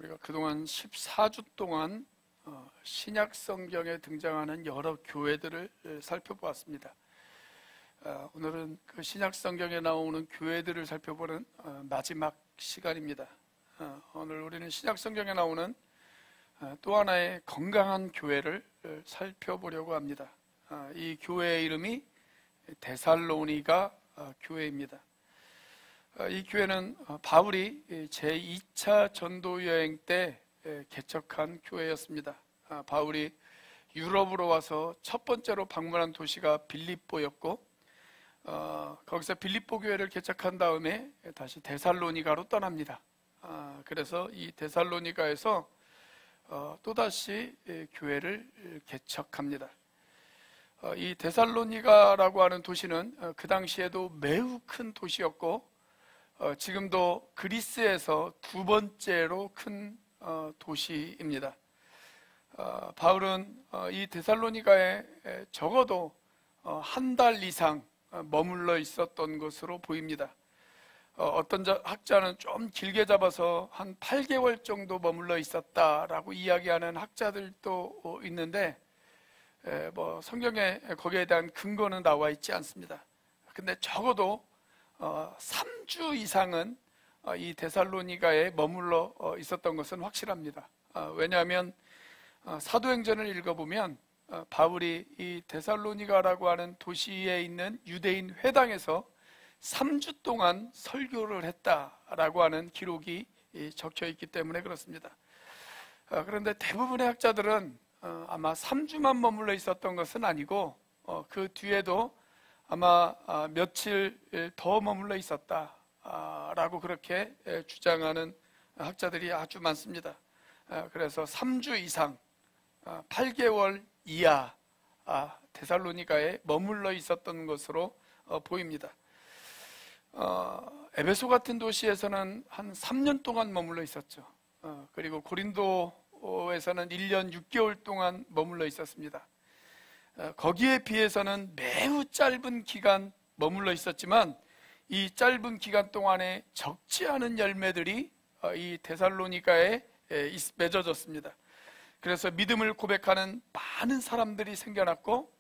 우리가 그동안 14주 동안 신약 성경에 등장하는 여러 교회들을 살펴보았습니다. 오늘은 그 신약 성경에 나오는 교회들을 살펴보는 마지막 시간입니다. 오늘 우리는 신약 성경에 나오는 또 하나의 건강한 교회를 살펴보려고 합니다. 이 교회의 이름이 데살로니가 교회입니다. 이 교회는 바울이 제2차 전도 여행 때 개척한 교회였습니다. 바울이 유럽으로 와서 첫 번째로 방문한 도시가 빌립보였고, 거기서 빌립보 교회를 개척한 다음에 다시 데살로니가로 떠납니다. 그래서 이 데살로니가에서 또다시 교회를 개척합니다. 이 데살로니가라고 하는 도시는 그 당시에도 매우 큰 도시였고, 지금도 그리스에서 두 번째로 큰 도시입니다. 바울은 이 데살로니가에 적어도 한 달 이상 머물러 있었던 것으로 보입니다. 어떤 학자는 좀 길게 잡아서 한 8개월 정도 머물러 있었다라고 이야기하는 학자들도 있는데, 성경에 거기에 대한 근거는 나와 있지 않습니다. 근데 적어도 3주 이상은 이 데살로니가에 머물러 있었던 것은 확실합니다. 왜냐하면 사도행전을 읽어보면 바울이 이 데살로니가라고 하는 도시에 있는 유대인 회당에서 3주 동안 설교를 했다라고 하는 기록이 적혀 있기 때문에 그렇습니다. 그런데 대부분의 학자들은 아마 3주만 머물러 있었던 것은 아니고 그 뒤에도 아마 며칠 더 머물러 있었다라고 그렇게 주장하는 학자들이 아주 많습니다. 그래서 3주 이상 8개월 이하 데살로니가에 머물러 있었던 것으로 보입니다. 에베소 같은 도시에서는 한 3년 동안 머물러 있었죠. 그리고 고린도에서는 1년 6개월 동안 머물러 있었습니다. 거기에 비해서는 매우 짧은 기간 머물러 있었지만, 이 짧은 기간 동안에 적지 않은 열매들이 이 데살로니가에 맺어졌습니다. 그래서 믿음을 고백하는 많은 사람들이 생겨났고,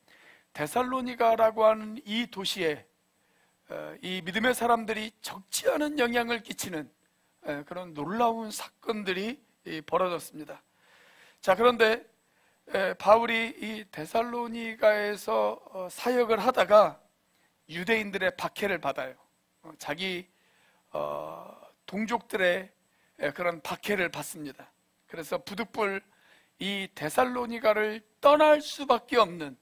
데살로니가라고 하는 이 도시에 이 믿음의 사람들이 적지 않은 영향을 끼치는 그런 놀라운 사건들이 벌어졌습니다. 자, 그런데 바울이 이 데살로니가에서 사역을 하다가 유대인들의 박해를 받아요. 자기 동족들의 그런 박해를 받습니다. 그래서 부득불 이 데살로니가를 떠날 수밖에 없는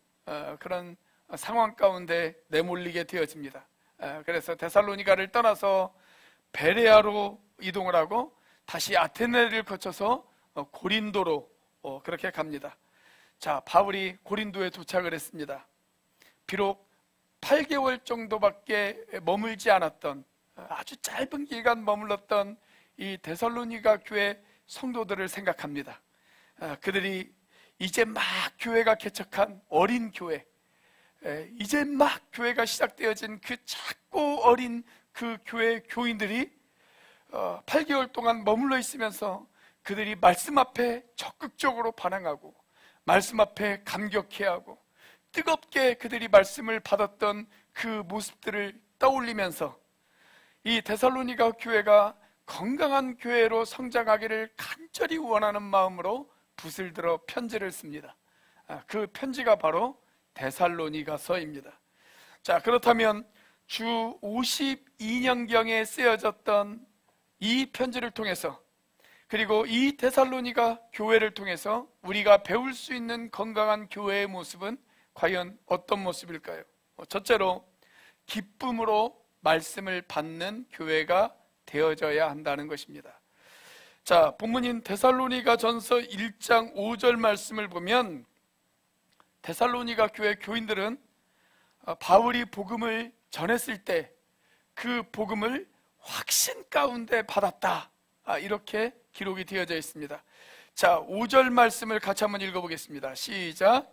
그런 상황 가운데 내몰리게 되어집니다. 그래서 데살로니가를 떠나서 베레아로 이동을 하고 다시 아테네를 거쳐서 고린도로 그렇게 갑니다. 자, 바울이 고린도에 도착을 했습니다. 비록 8개월 정도밖에 머물지 않았던, 아주 짧은 기간 머물렀던 이 데살로니가 교회 성도들을 생각합니다. 그들이 이제 막 교회가 개척한 어린 교회, 이제 막 교회가 시작되어진 그 작고 어린 그 교회 교인들이 8개월 동안 머물러 있으면서 그들이 말씀 앞에 적극적으로 반응하고, 말씀 앞에 감격해하고, 뜨겁게 그들이 말씀을 받았던 그 모습들을 떠올리면서 이 데살로니가 교회가 건강한 교회로 성장하기를 간절히 원하는 마음으로 붓을 들어 편지를 씁니다. 그 편지가 바로 데살로니가서입니다. 자, 그렇다면 주 52년경에 쓰여졌던 이 편지를 통해서, 그리고 이 데살로니가 교회를 통해서 우리가 배울 수 있는 건강한 교회의 모습은 과연 어떤 모습일까요? 첫째로, 기쁨으로 말씀을 받는 교회가 되어져야 한다는 것입니다. 자, 본문인 데살로니가 전서 1장 5절 말씀을 보면, 데살로니가 교회 교인들은 바울이 복음을 전했을 때 그 복음을 확신 가운데 받았다, 이렇게 기록이 되어져 있습니다. 자, 5절 말씀을 같이 한번 읽어보겠습니다. 시작.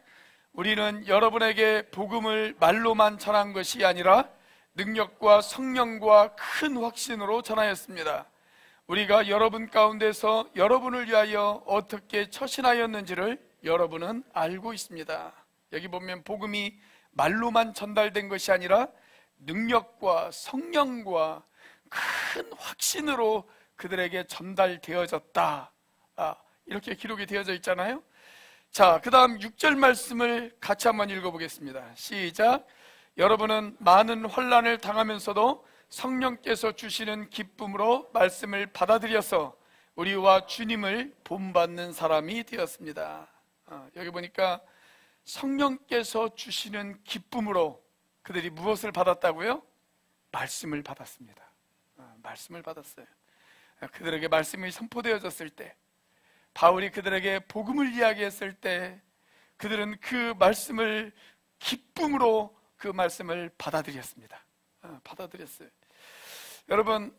우리는 여러분에게 복음을 말로만 전한 것이 아니라 능력과 성령과 큰 확신으로 전하였습니다. 우리가 여러분 가운데서 여러분을 위하여 어떻게 처신하였는지를 여러분은 알고 있습니다. 여기 보면 복음이 말로만 전달된 것이 아니라 능력과 성령과 큰 확신으로 그들에게 전달되어졌다, 이렇게 기록이 되어져 있잖아요. 자, 그 다음 6절 말씀을 같이 한번 읽어보겠습니다. 시작. 여러분은 많은 환난을 당하면서도 성령께서 주시는 기쁨으로 말씀을 받아들여서 우리와 주님을 본받는 사람이 되었습니다. 여기 보니까 성령께서 주시는 기쁨으로 그들이 무엇을 받았다고요? 말씀을 받았습니다. 말씀을 받았어요. 그들에게 말씀이 선포되어졌을 때, 바울이 그들에게 복음을 이야기했을 때 그들은 그 말씀을 기쁨으로 그 말씀을 받아들였습니다. 받아들였어요. 여러분,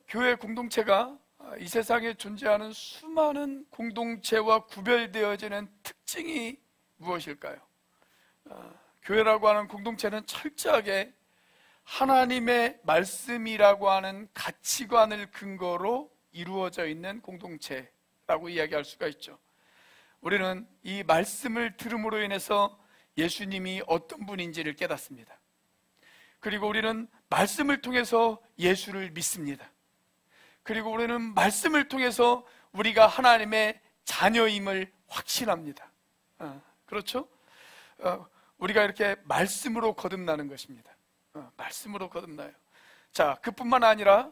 교회 공동체가 이 세상에 존재하는 수많은 공동체와 구별되어지는 특징이 무엇일까요? 교회라고 하는 공동체는 철저하게 하나님의 말씀이라고 하는 가치관을 근거로 이루어져 있는 공동체라고 이야기할 수가 있죠. 우리는 이 말씀을 들음으로 인해서 예수님이 어떤 분인지를 깨닫습니다. 그리고 우리는 말씀을 통해서 예수를 믿습니다. 그리고 우리는 말씀을 통해서 우리가 하나님의 자녀임을 확신합니다. 그렇죠? 우리가 이렇게 말씀으로 거듭나는 것입니다. 말씀으로 거듭나요. 자, 그뿐만 아니라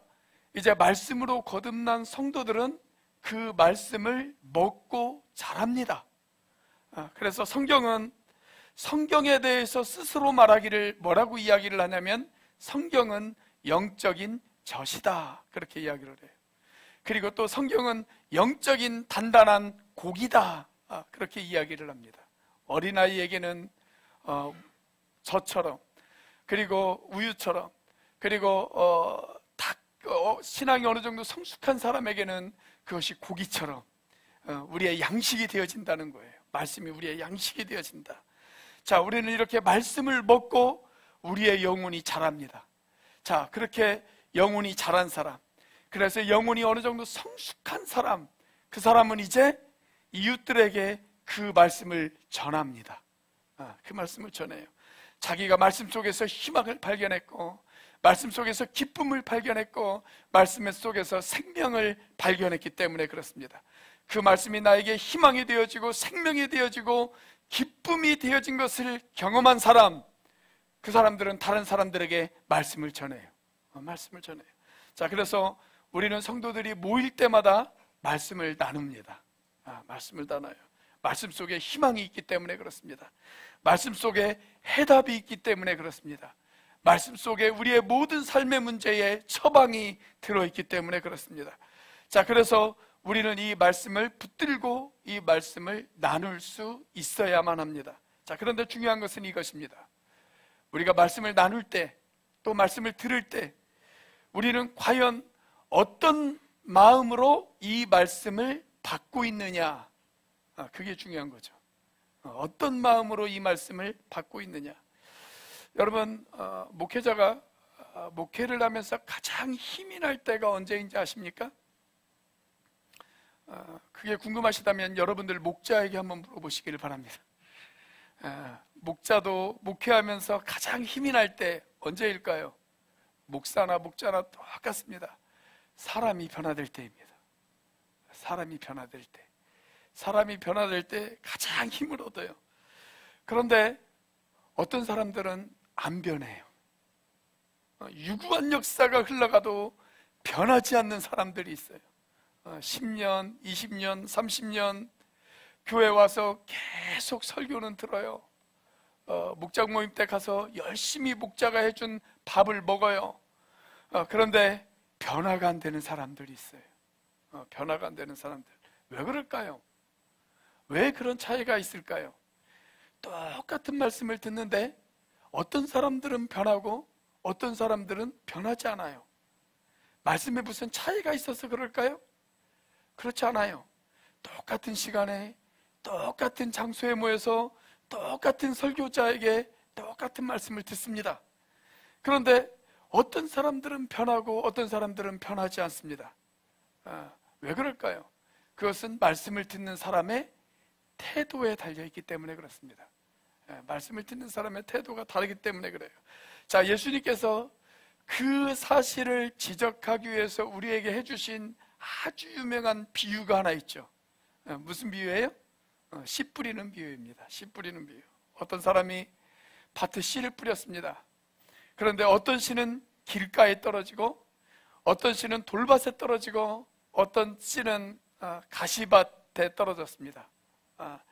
이제 말씀으로 거듭난 성도들은 그 말씀을 먹고 자랍니다. 그래서 성경은 성경에 대해서 스스로 말하기를 뭐라고 이야기를 하냐면 성경은 영적인 젖이다, 그렇게 이야기를 해요. 그리고 또 성경은 영적인 단단한 고기다, 그렇게 이야기를 합니다. 어린아이에게는 젖처럼, 그리고 우유처럼, 그리고 신앙이 어느 정도 성숙한 사람에게는 그것이 고기처럼 우리의 양식이 되어진다는 거예요. 말씀이 우리의 양식이 되어진다. 자, 우리는 이렇게 말씀을 먹고 우리의 영혼이 자랍니다. 자, 그렇게 영혼이 자란 사람, 그래서 영혼이 어느 정도 성숙한 사람, 그 사람은 이제 이웃들에게 그 말씀을 전합니다. 그 말씀을 전해요. 자기가 말씀 속에서 희망을 발견했고, 말씀 속에서 기쁨을 발견했고, 말씀 속에서 생명을 발견했기 때문에 그렇습니다. 그 말씀이 나에게 희망이 되어지고 생명이 되어지고 기쁨이 되어진 것을 경험한 사람, 그 사람들은 다른 사람들에게 말씀을 전해요. 말씀을 전해요. 자, 그래서 우리는 성도들이 모일 때마다 말씀을 나눕니다. 말씀을 나눠요. 말씀 속에 희망이 있기 때문에 그렇습니다. 말씀 속에 해답이 있기 때문에 그렇습니다. 말씀 속에 우리의 모든 삶의 문제에 처방이 들어있기 때문에 그렇습니다. 자, 그래서 우리는 이 말씀을 붙들고 이 말씀을 나눌 수 있어야만 합니다. 자, 그런데 중요한 것은 이것입니다. 우리가 말씀을 나눌 때, 또 말씀을 들을 때 우리는 과연 어떤 마음으로 이 말씀을 받고 있느냐, 그게 중요한 거죠. 어떤 마음으로 이 말씀을 받고 있느냐. 여러분, 목회자가 목회를 하면서 가장 힘이 날 때가 언제인지 아십니까? 그게 궁금하시다면 여러분들 목자에게 한번 물어보시기를 바랍니다. 목자도 목회하면서 가장 힘이 날 때 언제일까요? 목사나 목자나 똑같습니다. 사람이 변화될 때입니다. 사람이 변화될 때, 사람이 변화될 때 가장 힘을 얻어요. 그런데 어떤 사람들은 안 변해요. 유구한 역사가 흘러가도 변하지 않는 사람들이 있어요. 10년, 20년, 30년 교회 와서 계속 설교는 들어요. 목장 모임 때 가서 열심히 목자가 해준 밥을 먹어요. 그런데 변화가 안 되는 사람들이 있어요. 변화가 안 되는 사람들. 왜 그럴까요? 왜 그런 차이가 있을까요? 똑같은 말씀을 듣는데 어떤 사람들은 변하고 어떤 사람들은 변하지 않아요. 말씀에 무슨 차이가 있어서 그럴까요? 그렇지 않아요. 똑같은 시간에 똑같은 장소에 모여서 똑같은 설교자에게 똑같은 말씀을 듣습니다. 그런데 어떤 사람들은 변하고 어떤 사람들은 변하지 않습니다. 왜 그럴까요? 그것은 말씀을 듣는 사람의 태도에 달려있기 때문에 그렇습니다. 말씀을 듣는 사람의 태도가 다르기 때문에 그래요. 자, 예수님께서 그 사실을 지적하기 위해서 우리에게 해주신 아주 유명한 비유가 하나 있죠. 무슨 비유예요? 씨 뿌리는 비유입니다. 씨 뿌리는 비유. 어떤 사람이 밭에 씨를 뿌렸습니다. 그런데 어떤 씨는 길가에 떨어지고, 어떤 씨는 돌밭에 떨어지고, 어떤 씨는 가시밭에 떨어졌습니다.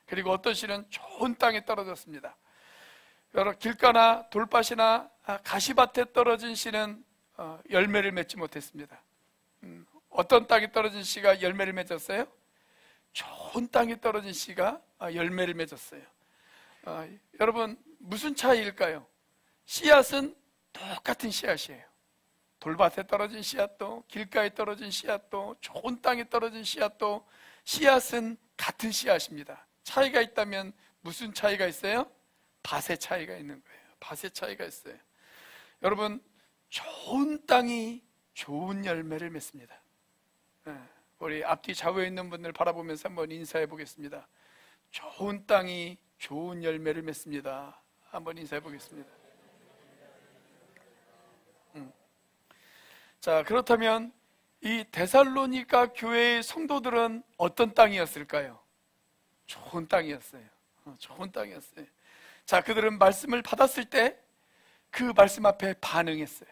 그리고 어떤 씨는 좋은 땅에 떨어졌습니다. 여러 길가나 돌밭이나 가시밭에 떨어진 씨는 열매를 맺지 못했습니다. 어떤 땅에 떨어진 씨가 열매를 맺었어요? 좋은 땅에 떨어진 씨가 열매를 맺었어요. 여러분, 무슨 차이일까요? 씨앗은 똑같은 씨앗이에요. 돌밭에 떨어진 씨앗도, 길가에 떨어진 씨앗도, 좋은 땅에 떨어진 씨앗도, 씨앗은 같은 씨앗입니다. 차이가 있다면 무슨 차이가 있어요? 밭의 차이가 있는 거예요. 밭의 차이가 있어요. 여러분, 좋은 땅이 좋은 열매를 맺습니다. 우리 앞뒤 좌우에 있는 분들 바라보면서 한번 인사해 보겠습니다. 좋은 땅이 좋은 열매를 맺습니다. 한번 인사해 보겠습니다. 자, 그렇다면 이 데살로니가 교회의 성도들은 어떤 땅이었을까요? 좋은 땅이었어요. 좋은 땅이었어요. 자, 그들은 말씀을 받았을 때 그 말씀 앞에 반응했어요.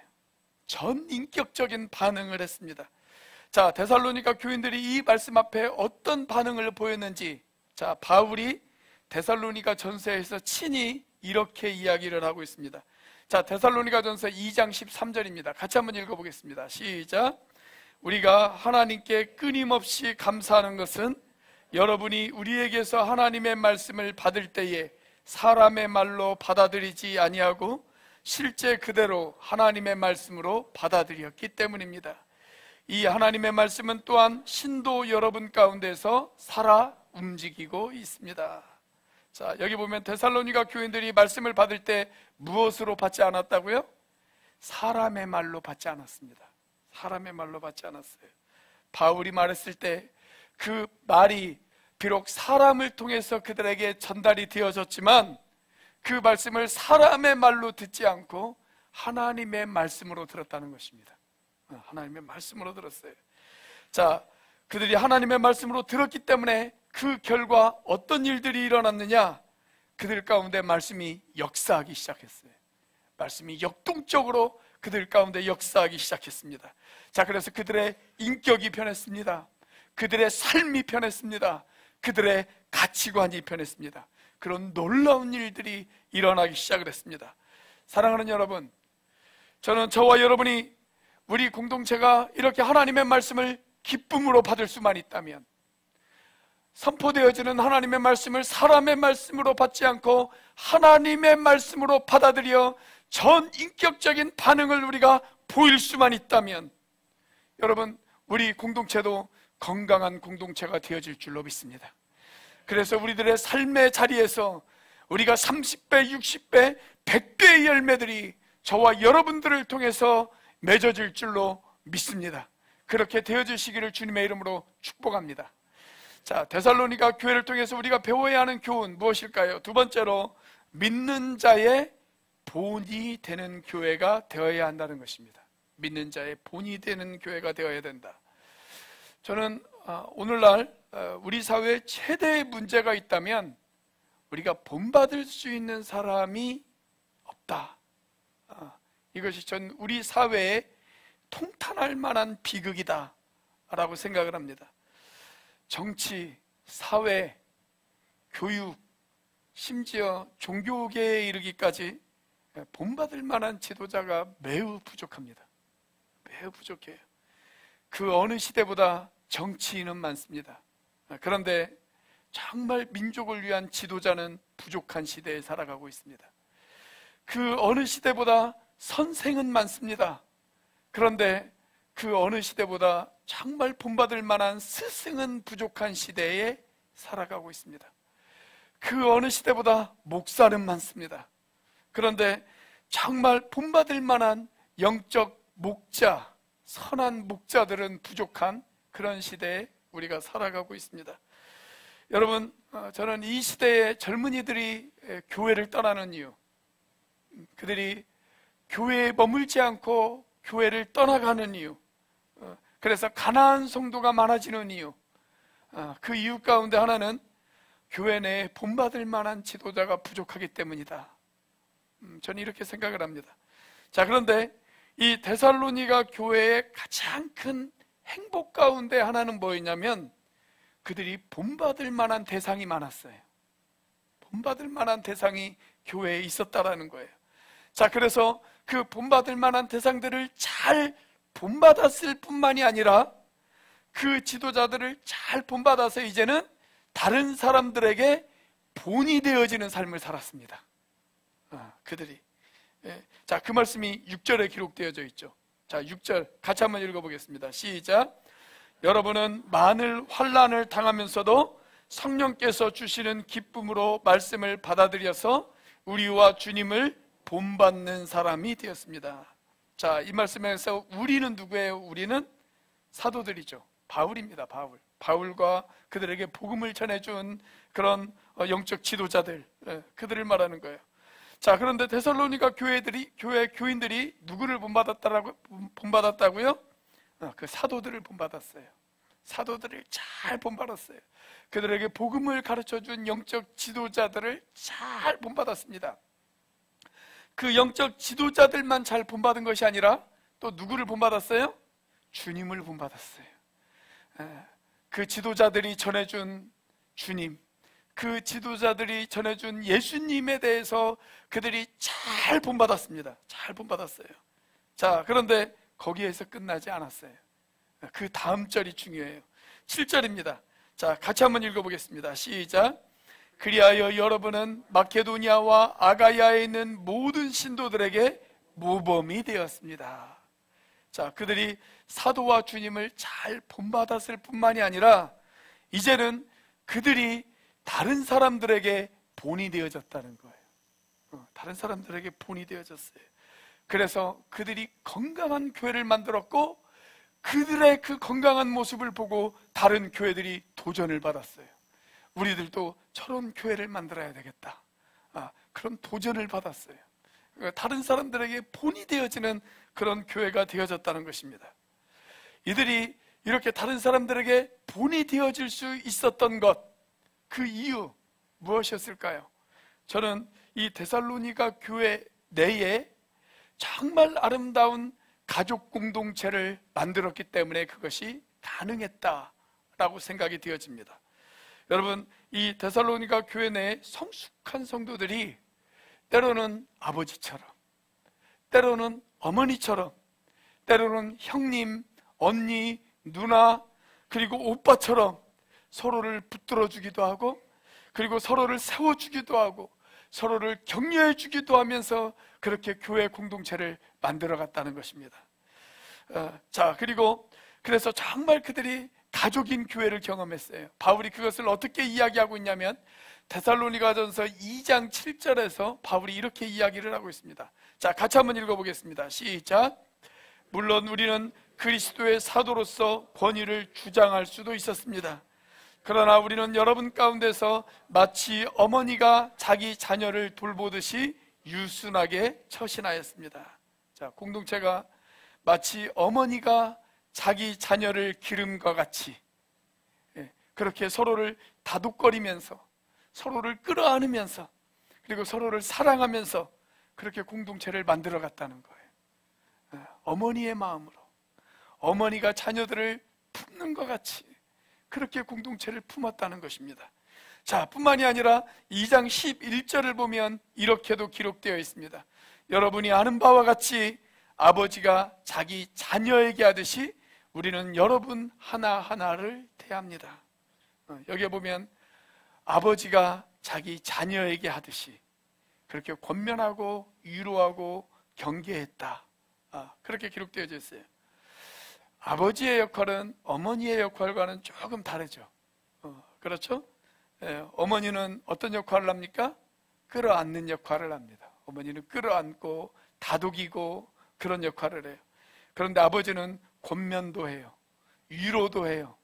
전인격적인 반응을 했습니다. 자, 데살로니가 교인들이 이 말씀 앞에 어떤 반응을 보였는지, 자, 바울이 데살로니가 전서에서 친히 이렇게 이야기를 하고 있습니다. 자, 데살로니가 전서 2장 13절입니다. 같이 한번 읽어보겠습니다. 시작. 우리가 하나님께 끊임없이 감사하는 것은 여러분이 우리에게서 하나님의 말씀을 받을 때에 사람의 말로 받아들이지 아니하고 실제 그대로 하나님의 말씀으로 받아들였기 때문입니다. 이 하나님의 말씀은 또한 신도 여러분 가운데서 살아 움직이고 있습니다. 자, 여기 보면 데살로니가 교인들이 말씀을 받을 때 무엇으로 받지 않았다고요? 사람의 말로 받지 않았습니다. 사람의 말로 받지 않았어요. 바울이 말했을 때 그 말이 비록 사람을 통해서 그들에게 전달이 되어졌지만 그 말씀을 사람의 말로 듣지 않고 하나님의 말씀으로 들었다는 것입니다. 하나님의 말씀으로 들었어요. 자, 그들이 하나님의 말씀으로 들었기 때문에 그 결과 어떤 일들이 일어났느냐? 그들 가운데 말씀이 역사하기 시작했어요. 말씀이 역동적으로 그들 가운데 역사하기 시작했습니다. 자, 그래서 그들의 인격이 변했습니다. 그들의 삶이 변했습니다. 그들의 가치관이 변했습니다. 그런 놀라운 일들이 일어나기 시작을 했습니다. 사랑하는 여러분, 저는 저와 여러분이 우리 공동체가 이렇게 하나님의 말씀을 기쁨으로 받을 수만 있다면, 선포되어지는 하나님의 말씀을 사람의 말씀으로 받지 않고 하나님의 말씀으로 받아들여 전인격적인 반응을 우리가 보일 수만 있다면, 여러분, 우리 공동체도 건강한 공동체가 되어질 줄로 믿습니다. 그래서 우리들의 삶의 자리에서 우리가 30배, 60배, 100배의 열매들이 저와 여러분들을 통해서 맺어질 줄로 믿습니다. 그렇게 되어지시기를 주님의 이름으로 축복합니다. 자, 데살로니가 교회를 통해서 우리가 배워야 하는 교훈 무엇일까요? 두 번째로, 믿는 자의 본이 되는 교회가 되어야 한다는 것입니다. 믿는 자의 본이 되는 교회가 되어야 된다. 저는 오늘날 우리 사회에 최대의 문제가 있다면 우리가 본받을 수 있는 사람이 없다. 이것이 전 우리 사회에 통탄할 만한 비극이다 라고 생각을 합니다. 정치, 사회, 교육, 심지어 종교계에 이르기까지 본받을 만한 지도자가 매우 부족합니다. 매우 부족해요. 그 어느 시대보다 정치인은 많습니다. 그런데 정말 민족을 위한 지도자는 부족한 시대에 살아가고 있습니다. 그 어느 시대보다 선생은 많습니다. 그런데 그 어느 시대보다 정말 본받을 만한 스승은 부족한 시대에 살아가고 있습니다. 그 어느 시대보다 목사는 많습니다. 그런데 정말 본받을 만한 영적 목자, 선한 목자들은 부족한 그런 시대에 우리가 살아가고 있습니다. 여러분, 저는 이 시대의 젊은이들이 교회를 떠나는 이유, 그들이 교회에 머물지 않고 교회를 떠나가는 이유, 그래서 가난한 성도가 많아지는 이유, 그 이유 가운데 하나는 교회 내에 본받을 만한 지도자가 부족하기 때문이다. 저는 이렇게 생각을 합니다. 자, 그런데 이 데살로니가 교회의 가장 큰 행복 가운데 하나는 뭐였냐면 그들이 본받을 만한 대상이 많았어요. 본받을 만한 대상이 교회에 있었다라는 거예요. 자, 그래서 그 본받을 만한 대상들을 잘 본받았을 뿐만이 아니라 그 지도자들을 잘 본받아서 이제는 다른 사람들에게 본이 되어지는 삶을 살았습니다. 그들이. 자, 그 말씀이 6절에 기록되어져 있죠. 자, 6절 같이 한번 읽어보겠습니다. 시작. 여러분은 많은 환난을 당하면서도 성령께서 주시는 기쁨으로 말씀을 받아들여서 우리와 주님을 본받는 사람이 되었습니다. 자, 이 말씀에서 우리는 누구예요? 우리는 사도들이죠. 바울입니다. 바울과 그들에게 복음을 전해준 그런 영적 지도자들, 그들을 말하는 거예요. 자, 그런데 데살로니가 교회 교인들이 누구를 본받았다고요? 그 사도들을 본받았어요. 사도들을 잘 본받았어요. 그들에게 복음을 가르쳐준 영적 지도자들을 잘 본받았습니다. 그 영적 지도자들만 잘 본받은 것이 아니라 또 누구를 본받았어요? 주님을 본받았어요. 그 지도자들이 전해준 주님, 그 지도자들이 전해준 예수님에 대해서 그들이 잘 본받았습니다. 잘 본받았어요. 자, 그런데 거기에서 끝나지 않았어요. 그 다음 절이 중요해요. 7절입니다. 자, 같이 한번 읽어보겠습니다. 시작. 그리하여 여러분은 마케도니아와 아가야에 있는 모든 신도들에게 모범이 되었습니다. 자, 그들이 사도와 주님을 잘 본받았을 뿐만이 아니라 이제는 그들이 다른 사람들에게 본이 되어졌다는 거예요. 다른 사람들에게 본이 되어졌어요. 그래서 그들이 건강한 교회를 만들었고 그들의 그 건강한 모습을 보고 다른 교회들이 도전을 받았어요. 우리들도 저런 교회를 만들어야 되겠다. 그런 도전을 받았어요. 다른 사람들에게 본이 되어지는 그런 교회가 되어졌다는 것입니다. 이들이 이렇게 다른 사람들에게 본이 되어질 수 있었던 것, 그 이유 무엇이었을까요? 저는 이 데살로니가 교회 내에 정말 아름다운 가족 공동체를 만들었기 때문에 그것이 가능했다라고 생각이 되어집니다. 여러분, 이 데살로니가 교회 내에 성숙한 성도들이 때로는 아버지처럼, 때로는 어머니처럼, 때로는 형님, 언니, 누나, 그리고 오빠처럼 서로를 붙들어주기도 하고, 그리고 서로를 세워주기도 하고, 서로를 격려해주기도 하면서 그렇게 교회 공동체를 만들어갔다는 것입니다. 자, 그리고 그래서 정말 그들이 가족인 교회를 경험했어요. 바울이 그것을 어떻게 이야기하고 있냐면 데살로니가전서 2장 7절에서 바울이 이렇게 이야기를 하고 있습니다. 자, 같이 한번 읽어보겠습니다. 시작. 물론 우리는 그리스도의 사도로서 권위를 주장할 수도 있었습니다. 그러나 우리는 여러분 가운데서 마치 어머니가 자기 자녀를 돌보듯이 유순하게 처신하였습니다. 자, 공동체가 마치 어머니가 자기 자녀를 기름과 같이 그렇게 서로를 다독거리면서 서로를 끌어안으면서 그리고 서로를 사랑하면서 그렇게 공동체를 만들어 갔다는 거예요. 어머니의 마음으로 어머니가 자녀들을 품는 것 같이 그렇게 공동체를 품었다는 것입니다. 자, 뿐만이 아니라 2장 11절을 보면 이렇게도 기록되어 있습니다. 여러분이 아는 바와 같이 아버지가 자기 자녀에게 하듯이 우리는 여러분 하나하나를 대합니다. 여기에 보면 아버지가 자기 자녀에게 하듯이 그렇게 권면하고 위로하고 경계했다. 그렇게 기록되어 있어요. 아버지의 역할은 어머니의 역할과는 조금 다르죠. 그렇죠? 어머니는 어떤 역할을 합니까? 끌어안는 역할을 합니다. 어머니는 끌어안고 다독이고 그런 역할을 해요. 그런데 아버지는 권면도 해요. 위로도 해요.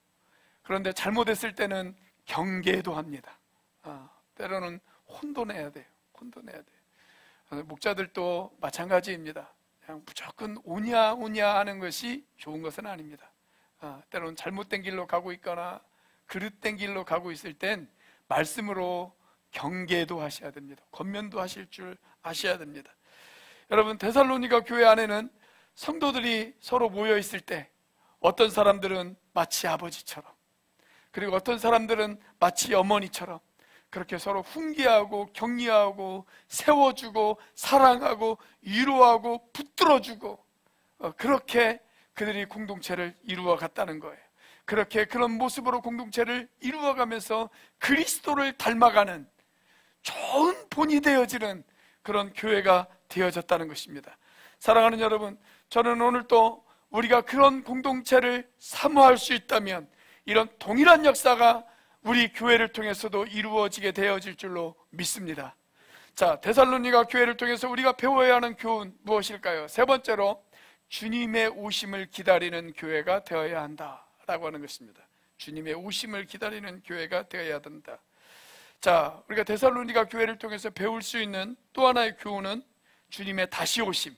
그런데 잘못했을 때는 경계도 합니다. 때로는 혼돈해야 돼요. 혼돈해야 돼요. 목자들도 마찬가지입니다. 그냥 무조건 오냐 하는 것이 좋은 것은 아닙니다. 때로는 잘못된 길로 가고 있거나 그릇된 길로 가고 있을 땐 말씀으로 경계도 하셔야 됩니다. 권면도 하실 줄 아셔야 됩니다. 여러분, 데살로니가 교회 안에는 성도들이 서로 모여 있을 때 어떤 사람들은 마치 아버지처럼, 그리고 어떤 사람들은 마치 어머니처럼 그렇게 서로 훈계하고 격려하고 세워주고 사랑하고 위로하고 붙들어주고 그렇게 그들이 공동체를 이루어 갔다는 거예요. 그렇게 그런 모습으로 공동체를 이루어가면서 그리스도를 닮아가는 좋은 본이 되어지는 그런 교회가 되어졌다는 것입니다. 사랑하는 여러분, 저는 오늘 또 우리가 그런 공동체를 사모할 수 있다면 이런 동일한 역사가 우리 교회를 통해서도 이루어지게 되어질 줄로 믿습니다. 자, 데살로니가 교회를 통해서 우리가 배워야 하는 교훈 무엇일까요? 세 번째로, 주님의 오심을 기다리는 교회가 되어야 한다라고 하는 것입니다. 주님의 오심을 기다리는 교회가 되어야 된다. 자, 우리가 데살로니가 교회를 통해서 배울 수 있는 또 하나의 교훈은 주님의 다시 오심.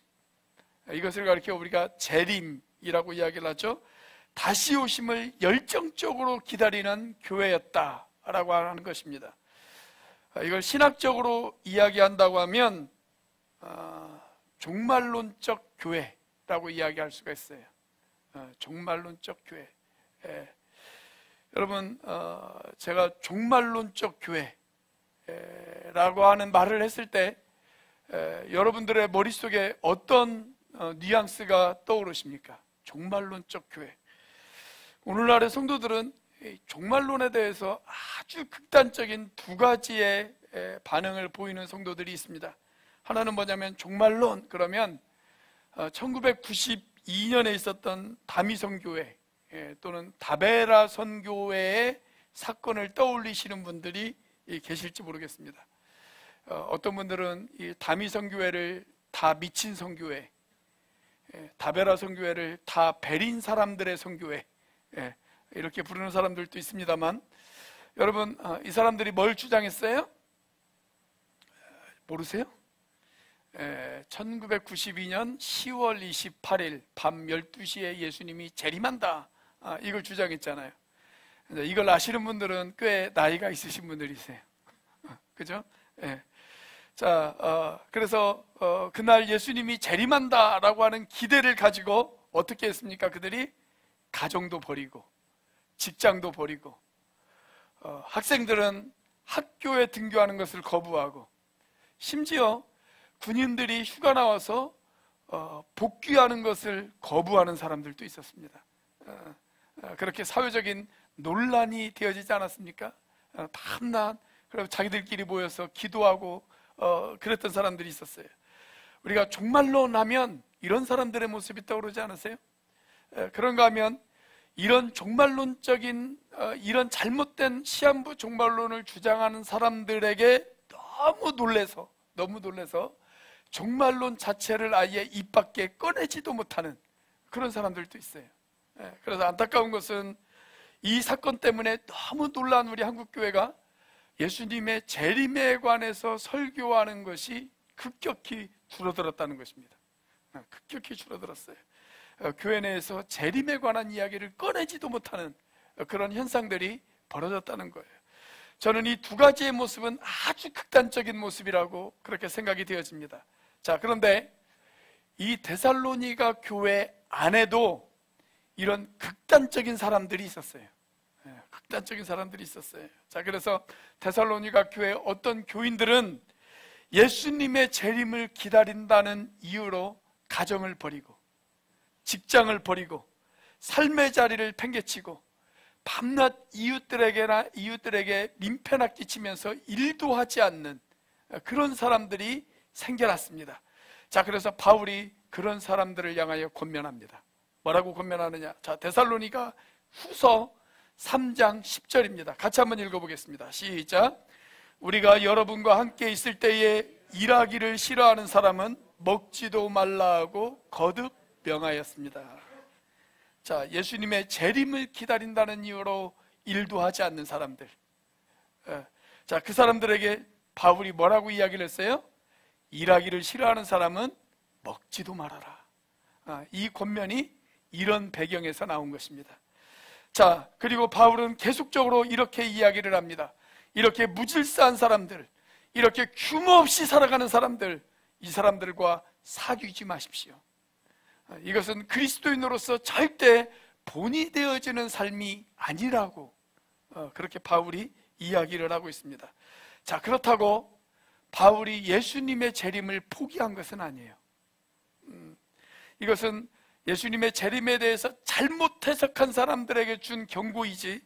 이것을 가리켜 우리가 재림이라고 이야기를 하죠. 다시 오심을 열정적으로 기다리는 교회였다라고 하는 것입니다. 이걸 신학적으로 이야기한다고 하면 종말론적 교회라고 이야기할 수가 있어요. 종말론적 교회. 여러분, 제가 종말론적 교회라고 하는 말을 했을 때 여러분들의 머릿속에 어떤 뉘앙스가 떠오르십니까? 종말론적 교회. 오늘날의 성도들은 종말론에 대해서 아주 극단적인 두 가지의 반응을 보이는 성도들이 있습니다. 하나는 뭐냐면, 종말론 그러면 1992년에 있었던 다미선교회 또는 다베라 선교회의 사건을 떠올리시는 분들이 계실지 모르겠습니다. 어떤 분들은 이 다미선교회를 다 미친 선교회, 다베라 선교회를 다 베린 사람들의 선교회, 이렇게 부르는 사람들도 있습니다만, 여러분, 이 사람들이 뭘 주장했어요? 모르세요? 1992년 10월 28일 밤 12시에 예수님이 재림한다, 이걸 주장했잖아요. 이걸 아시는 분들은 꽤 나이가 있으신 분들이세요. 그죠? 자, 그래서 그날 예수님이 재림한다라고 하는 기대를 가지고 어떻게 했습니까? 그들이 가정도 버리고 직장도 버리고 학생들은 학교에 등교하는 것을 거부하고, 심지어 군인들이 휴가 나와서 복귀하는 것을 거부하는 사람들도 있었습니다. 그렇게 사회적인 논란이 되어지지 않았습니까? 밤낮 그리고 자기들끼리 모여서 기도하고 그랬던 사람들이 있었어요. 우리가 종말론 하면 이런 사람들의 모습이 떠오르지 않으세요? 그런가 하면 이런 종말론적인 이런 잘못된 시한부 종말론을 주장하는 사람들에게 너무 놀래서 종말론 자체를 아예 입 밖에 꺼내지도 못하는 그런 사람들도 있어요. 그래서 안타까운 것은 이 사건 때문에 너무 놀란 우리 한국교회가 예수님의 재림에 관해서 설교하는 것이 급격히 줄어들었다는 것입니다. 급격히 줄어들었어요. 교회 내에서 재림에 관한 이야기를 꺼내지도 못하는 그런 현상들이 벌어졌다는 거예요. 저는 이 두 가지의 모습은 아주 극단적인 모습이라고 그렇게 생각이 되어집니다. 자, 그런데 이 데살로니가 교회 안에도 이런 극단적인 사람들이 있었어요. 극단적인 사람들이 있었어요. 자, 그래서 데살로니가 교회 어떤 교인들은 예수님의 재림을 기다린다는 이유로 가정을 버리고 직장을 버리고 삶의 자리를 팽개치고 밤낮 이웃들에게 민폐나 끼치면서 일도 하지 않는 그런 사람들이 생겨났습니다. 자, 그래서 바울이 그런 사람들을 향하여 권면합니다. 뭐라고 권면하느냐? 자, 데살로니가 후서 3장 10절입니다. 같이 한번 읽어보겠습니다. 시작. 우리가 여러분과 함께 있을 때에 일하기를 싫어하는 사람은 먹지도 말라 하고 거듭 명하였습니다. 자, 예수님의 재림을 기다린다는 이유로 일도 하지 않는 사람들. 자, 그 사람들에게 바울이 뭐라고 이야기를 했어요? 일하기를 싫어하는 사람은 먹지도 말아라. 이 권면이 이런 배경에서 나온 것입니다. 자, 그리고 바울은 계속적으로 이렇게 이야기를 합니다. 이렇게 무질서한 사람들, 이렇게 규모 없이 살아가는 사람들, 이 사람들과 사귀지 마십시오. 이것은 그리스도인으로서 절대 본이 되어지는 삶이 아니라고 그렇게 바울이 이야기를 하고 있습니다. 자, 그렇다고 바울이 예수님의 재림을 포기한 것은 아니에요. 이것은 예수님의 재림에 대해서 잘못 해석한 사람들에게 준 경고이지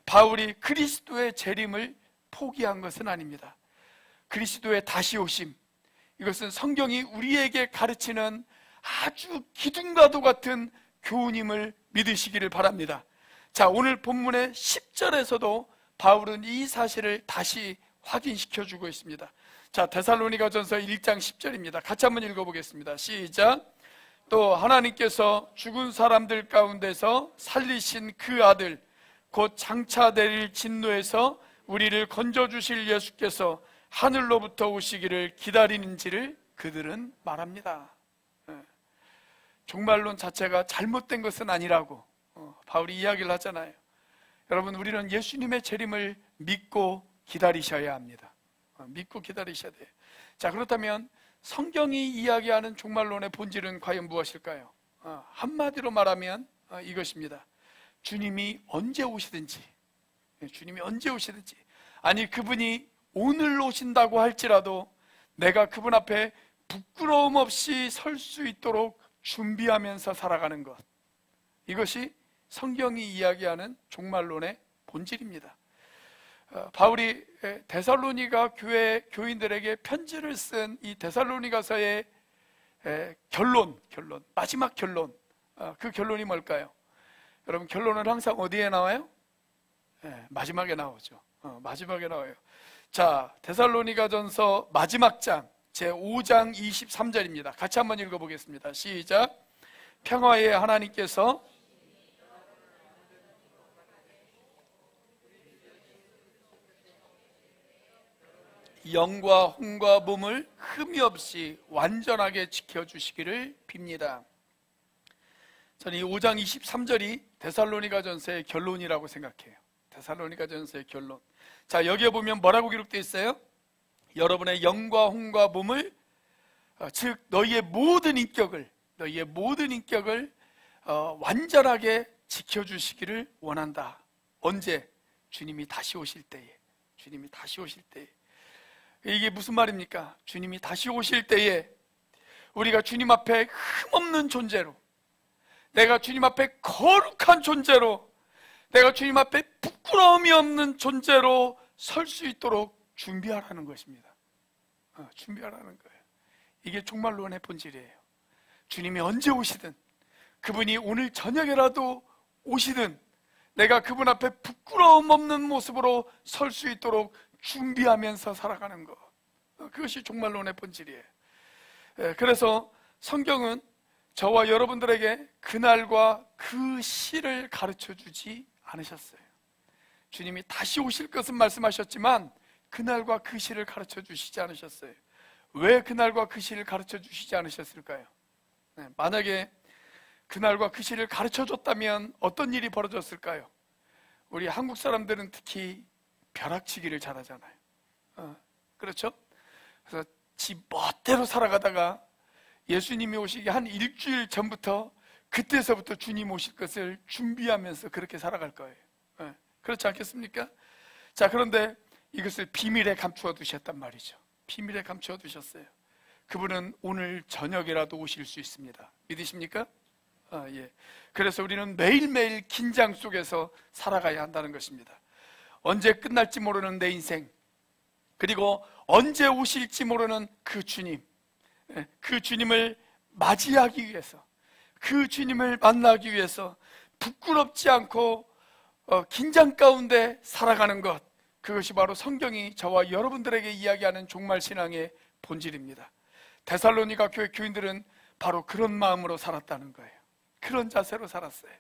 바울이 그리스도의 재림을 포기한 것은 아닙니다. 그리스도의 다시 오심, 이것은 성경이 우리에게 가르치는 아주 기둥과도 같은 교훈임을 믿으시기를 바랍니다. 자, 오늘 본문의 10절에서도 바울은 이 사실을 다시 확인시켜주고 있습니다. 자, 데살로니가전서 1장 10절입니다. 같이 한번 읽어보겠습니다. 시작. 또 하나님께서 죽은 사람들 가운데서 살리신 그 아들 곧 장차될 진노에서 우리를 건져주실 예수께서 하늘로부터 오시기를 기다리는지를 그들은 말합니다. 종말론 자체가 잘못된 것은 아니라고 바울이 이야기를 하잖아요. 여러분, 우리는 예수님의 재림을 믿고 기다리셔야 합니다. 믿고 기다리셔야 돼요. 자, 그렇다면 성경이 이야기하는 종말론의 본질은 과연 무엇일까요? 한마디로 말하면 이것입니다. 주님이 언제 오시든지, 주님이 언제 오시든지, 아니 그분이 오늘 오신다고 할지라도 내가 그분 앞에 부끄러움 없이 설 수 있도록 준비하면서 살아가는 것, 이것이 성경이 이야기하는 종말론의 본질입니다. 바울이 데살로니가 교회 교인들에게 편지를 쓴 이 데살로니가서의 결론, 마지막 결론, 그 결론이 뭘까요? 여러분, 결론은 항상 어디에 나와요? 마지막에 나오죠. 마지막에 나와요. 자, 데살로니가전서 마지막 장 제5장 23절입니다. 같이 한번 읽어보겠습니다. 시작. 평화의 하나님께서 영과 혼과 몸을 흠이 없이 완전하게 지켜주시기를 빕니다. 저는 이 5장 23절이 데살로니가전서의 결론이라고 생각해요. 데살로니가전서의 결론. 자, 여기에 보면 뭐라고 기록되어 있어요? 여러분의 영과 혼과 몸을, 즉 너희의 모든 인격을 완전하게 지켜주시기를 원한다. 언제? 주님이 다시 오실 때에. 주님이 다시 오실 때에. 이게 무슨 말입니까? 주님이 다시 오실 때에 우리가 주님 앞에 흠없는 존재로, 내가 주님 앞에 거룩한 존재로, 내가 주님 앞에 부끄러움이 없는 존재로 설 수 있도록 준비하라는 것입니다. 준비하라는 거예요. 이게 종말론의 본질이에요. 주님이 언제 오시든, 그분이 오늘 저녁에라도 오시든 내가 그분 앞에 부끄러움 없는 모습으로 설 수 있도록 준비하면서 살아가는 것, 그것이 종말론의 본질이에요. 그래서 성경은 저와 여러분들에게 그날과 그 시를 가르쳐 주지 않으셨어요. 주님이 다시 오실 것은 말씀하셨지만 그날과 그 시를 가르쳐 주시지 않으셨어요. 왜 그날과 그 시를 가르쳐 주시지 않으셨을까요? 만약에 그날과 그 시를 가르쳐 줬다면 어떤 일이 벌어졌을까요? 우리 한국 사람들은 특히 벼락치기를 잘하잖아요. 그렇죠? 그래서 지 멋대로 살아가다가 예수님이 오시기 한 일주일 전부터, 그때서부터 주님 오실 것을 준비하면서 그렇게 살아갈 거예요. 그렇지 않겠습니까? 자, 그런데 이것을 비밀에 감추어 두셨단 말이죠. 비밀에 감추어 두셨어요. 그분은 오늘 저녁이라도 오실 수 있습니다. 믿으십니까? 예. 그래서 우리는 매일매일 긴장 속에서 살아가야 한다는 것입니다. 언제 끝날지 모르는 내 인생, 그리고 언제 오실지 모르는 그 주님, 그 주님을 맞이하기 위해서, 그 주님을 만나기 위해서 부끄럽지 않고 긴장 가운데 살아가는 것, 그것이 바로 성경이 저와 여러분들에게 이야기하는 종말신앙의 본질입니다. 데살로니가 교회 교인들은 바로 그런 마음으로 살았다는 거예요. 그런 자세로 살았어요.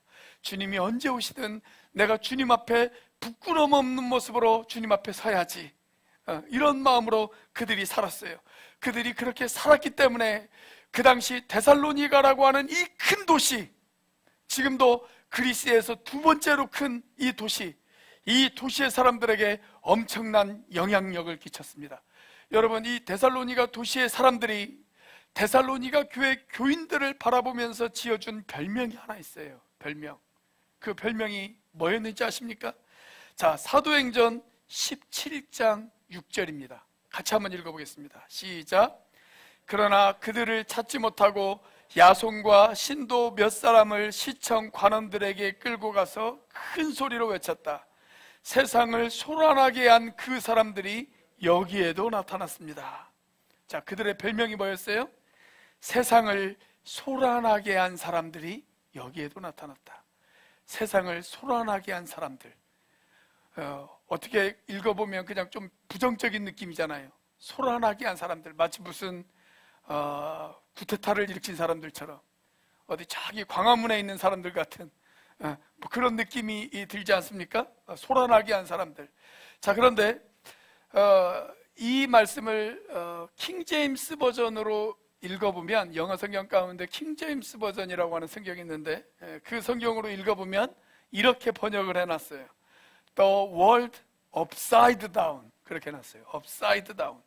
주님이 언제 오시든 내가 주님 앞에 부끄러움 없는 모습으로 주님 앞에 서야지, 이런 마음으로 그들이 살았어요. 그들이 그렇게 살았기 때문에 그 당시 데살로니가라고 하는 이 큰 도시, 지금도 그리스에서 두 번째로 큰 이 도시, 이 도시의 사람들에게 엄청난 영향력을 끼쳤습니다. 여러분, 이 데살로니가 도시의 사람들이 데살로니가 교회 교인들을 바라보면서 지어준 별명이 하나 있어요. 별명. 그 별명이 뭐였는지 아십니까? 자, 사도행전 17장 6절입니다. 같이 한번 읽어보겠습니다. 시작. 그러나 그들을 찾지 못하고 야손과 신도 몇 사람을 시청 관원들에게 끌고 가서 큰 소리로 외쳤다. 세상을 소란하게 한 그 사람들이 여기에도 나타났습니다. 자, 그들의 별명이 뭐였어요? 세상을 소란하게 한 사람들이 여기에도 나타났다. 세상을 소란하게 한 사람들. 어떻게 읽어보면 그냥 좀 부정적인 느낌이잖아요. 소란하게 한 사람들, 마치 무슨 구테타를 일으킨 사람들처럼, 어디 저기 광화문에 있는 사람들 같은 뭐 그런 느낌이 들지 않습니까? 소란하게 한 사람들. 자, 그런데 이 말씀을 킹제임스 버전으로 읽어보면, 영어 성경 가운데 킹제임스 버전이라고 하는 성경이 있는데, 그 성경으로 읽어보면 이렇게 번역을 해놨어요. The world upside down, 그렇게 해놨어요. upside down.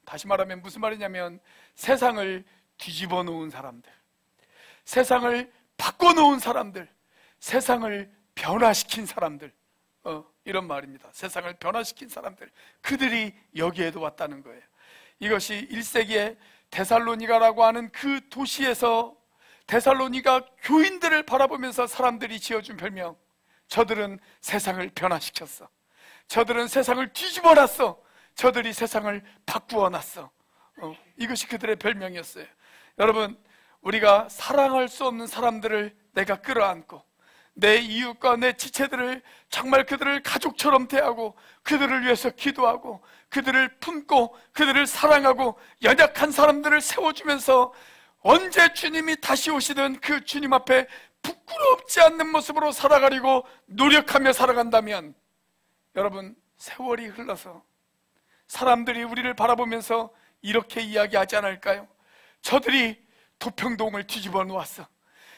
다시 말하면 무슨 말이냐면 세상을 뒤집어 놓은 사람들, 세상을 바꿔 놓은 사람들, 세상을 변화시킨 사람들, 이런 말입니다. 세상을 변화시킨 사람들, 그들이 여기에도 왔다는 거예요. 이것이 1세기에 데살로니가라고 하는 그 도시에서 데살로니가 교인들을 바라보면서 사람들이 지어준 별명, 저들은 세상을 변화시켰어, 저들은 세상을 뒤집어 놨어, 저들이 세상을 바꾸어 놨어. 이것이 그들의 별명이었어요. 여러분, 우리가 사랑할 수 없는 사람들을 내가 끌어안고 내 이웃과 내 지체들을 정말 그들을 가족처럼 대하고 그들을 위해서 기도하고 그들을 품고 그들을 사랑하고 연약한 사람들을 세워주면서 언제 주님이 다시 오시든 그 주님 앞에 부끄럽지 않는 모습으로 살아가려고 노력하며 살아간다면, 여러분, 세월이 흘러서 사람들이 우리를 바라보면서 이렇게 이야기하지 않을까요? 저들이 도평동을 뒤집어 놓았어,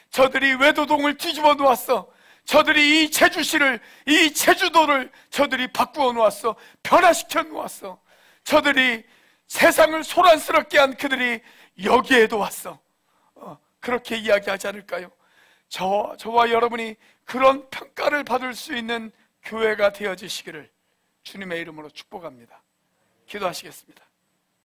저들이 외도동을 뒤집어 놓았어, 저들이 이 제주시를, 이 제주도를 저들이 바꾸어 놓았어, 변화시켜 놓았어, 저들이 세상을 소란스럽게 한 그들이 여기에도 왔어. 그렇게 이야기하지 않을까요? 저와 여러분이 그런 평가를 받을 수 있는 교회가 되어지시기를 주님의 이름으로 축복합니다. 기도하시겠습니다.